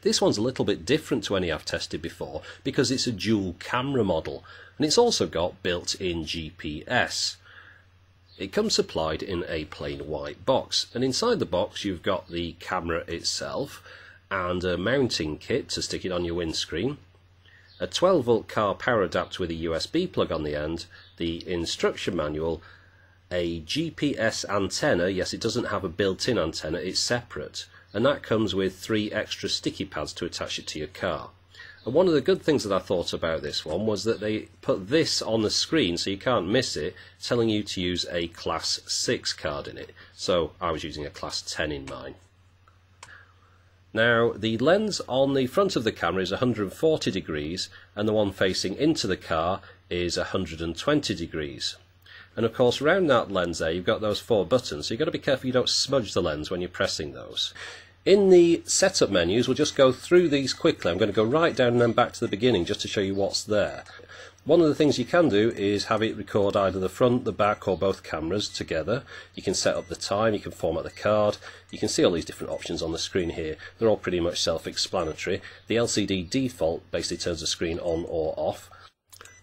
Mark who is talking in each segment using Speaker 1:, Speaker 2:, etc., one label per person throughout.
Speaker 1: This one's a little bit different to any I've tested before because it's a dual camera model, and it's also got built-in GPS. It comes supplied in a plain white box, and inside the box you've got the camera itself and a mounting kit to stick it on your windscreen, a 12-volt car power adapter with a USB plug on the end, the instruction manual, a GPS antenna. Yes, it doesn't have a built-in antenna, it's separate, and that comes with 3 extra sticky pads to attach it to your car. And one of the good things that I thought about this one was that they put this on the screen so you can't miss it, telling you to use a Class 6 card in it. So I was using a Class 10 in mine. Now, the lens on the front of the camera is 140 degrees, and the one facing into the car is 120 degrees. And of course, around that lens there, you've got those 4 buttons, so you've got to be careful you don't smudge the lens when you're pressing those. In the setup menus, we'll just go through these quickly. I'm going to go right down and then back to the beginning just to show you what's there. One of the things you can do is have it record either the front, the back, or both cameras together. You can set up the time, you can format the card, you can see all these different options on the screen here. They're all pretty much self-explanatory. The LCD default basically turns the screen on or off.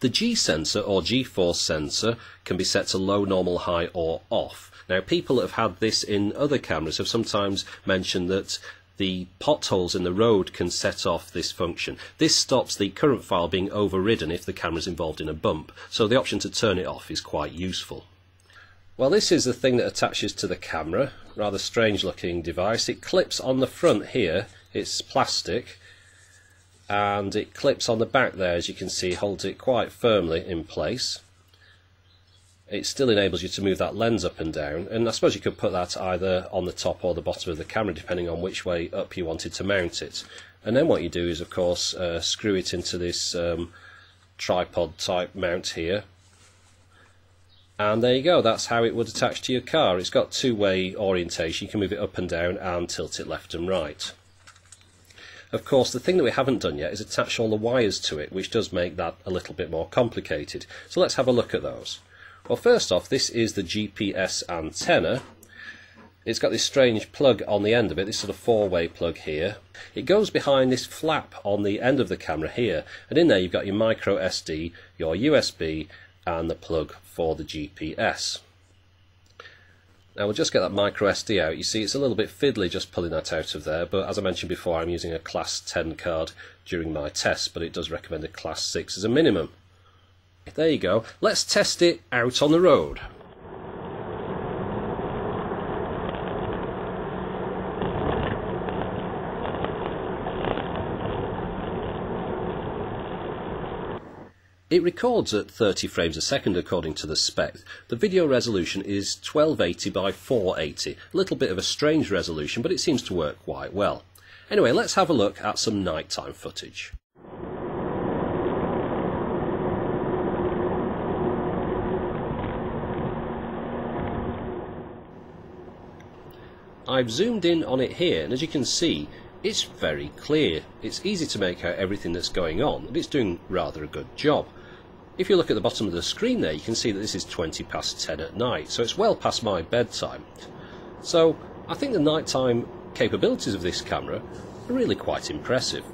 Speaker 1: The G sensor or G-force sensor can be set to low, normal, high, or off. Now, people that have had this in other cameras have sometimes mentioned that the potholes in the road can set off this function. This stops the current file being overridden if the camera is involved in a bump, so the option to turn it off is quite useful. Well, this is the thing that attaches to the camera. Rather strange looking device. It clips on the front here, it's plastic, and it clips on the back there, as you can see, holds it quite firmly in place. It still enables you to move that lens up and down, and I suppose you could put that either on the top or the bottom of the camera depending on which way up you wanted to mount it. And then what you do is, of course, screw it into this tripod type mount here, and there you go. That's how it would attach to your car. It's got 2-way orientation. You can move it up and down and tilt it left and right. Of course, the thing that we haven't done yet is attach all the wires to it, which does make that a little bit more complicated. So let's have a look at those. Well, first off, this is the GPS antenna. It's got this strange plug on the end of it, this sort of 4-way plug here. It goes behind this flap on the end of the camera here, and in there you've got your micro SD, your USB, and the plug for the GPS. Now we'll just get that micro SD out. You see it's a little bit fiddly just pulling that out of there, but as I mentioned before, I'm using a Class 10 card during my test, but it does recommend a Class 6 as a minimum. There you go. Let's test it out on the road. It records at 30 frames a second according to the spec. The video resolution is 1280 by 480. A little bit of a strange resolution, but it seems to work quite well. Anyway, let's have a look at some nighttime footage. I've zoomed in on it here, and as you can see, it's very clear. It's easy to make out everything that's going on, and it's doing rather a good job. If you look at the bottom of the screen there, you can see that this is 20 past 10 at night, so it's well past my bedtime. So I think the nighttime capabilities of this camera are really quite impressive.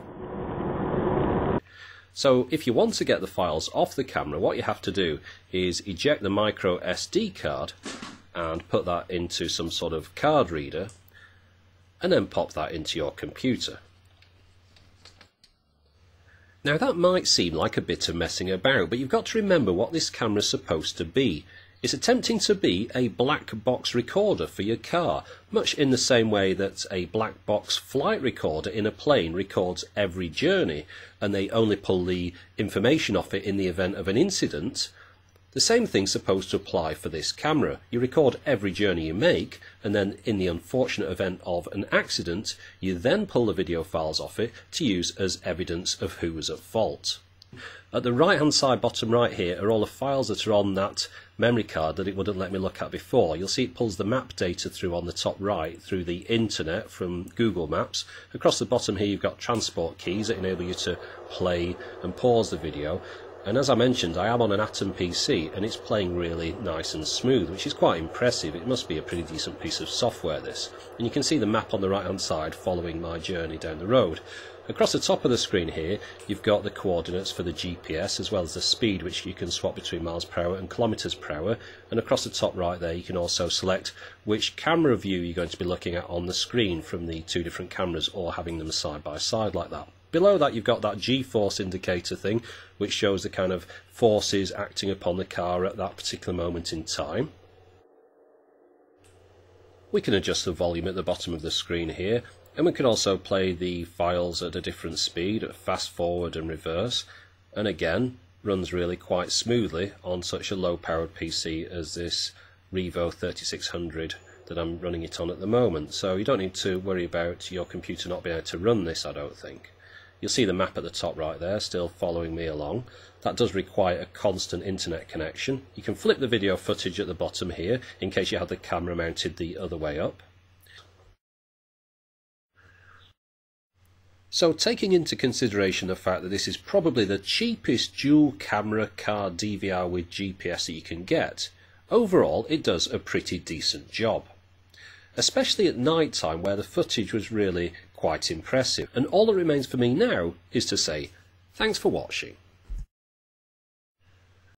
Speaker 1: So if you want to get the files off the camera, what you have to do is eject the micro SD card and put that into some sort of card reader, and then pop that into your computer. Now that might seem like a bit of messing about, but you've got to remember what this camera is supposed to be. It's attempting to be a black box recorder for your car, much in the same way that a black box flight recorder in a plane records every journey, and they only pull the information off it in the event of an incident. The same thing's supposed to apply for this camera. You record every journey you make, and then in the unfortunate event of an accident, you then pull the video files off it to use as evidence of who was at fault. At the right hand side bottom right here are all the files that are on that memory card that it wouldn't let me look at before. You'll see it pulls the map data through on the top right through the internet from Google Maps. Across the bottom here you've got transport keys that enable you to play and pause the video. And as I mentioned, I am on an Atom PC and it's playing really nice and smooth, which is quite impressive. It must be a pretty decent piece of software, this. And you can see the map on the right hand side following my journey down the road. Across the top of the screen here, you've got the coordinates for the GPS as well as the speed, which you can swap between miles per hour and kilometres per hour. And across the top right there, you can also select which camera view you're going to be looking at on the screen from the two different cameras, or having them side by side like that. Below that, you've got that G-force indicator thing, which shows the kind of forces acting upon the car at that particular moment in time. We can adjust the volume at the bottom of the screen here, and we can also play the files at a different speed, at fast forward and reverse, and again runs really quite smoothly on such a low powered PC as this Revo 3600 that I'm running it on at the moment. So you don't need to worry about your computer not being able to run this, I don't think. You'll see the map at the top right there, still following me along. That does require a constant internet connection. You can flip the video footage at the bottom here, in case you have the camera mounted the other way up. So taking into consideration the fact that this is probably the cheapest dual camera car DVR with GPS that you can get, overall it does a pretty decent job. Especially at night time, where the footage was really quite impressive. And all that remains for me now is to say thanks for watching.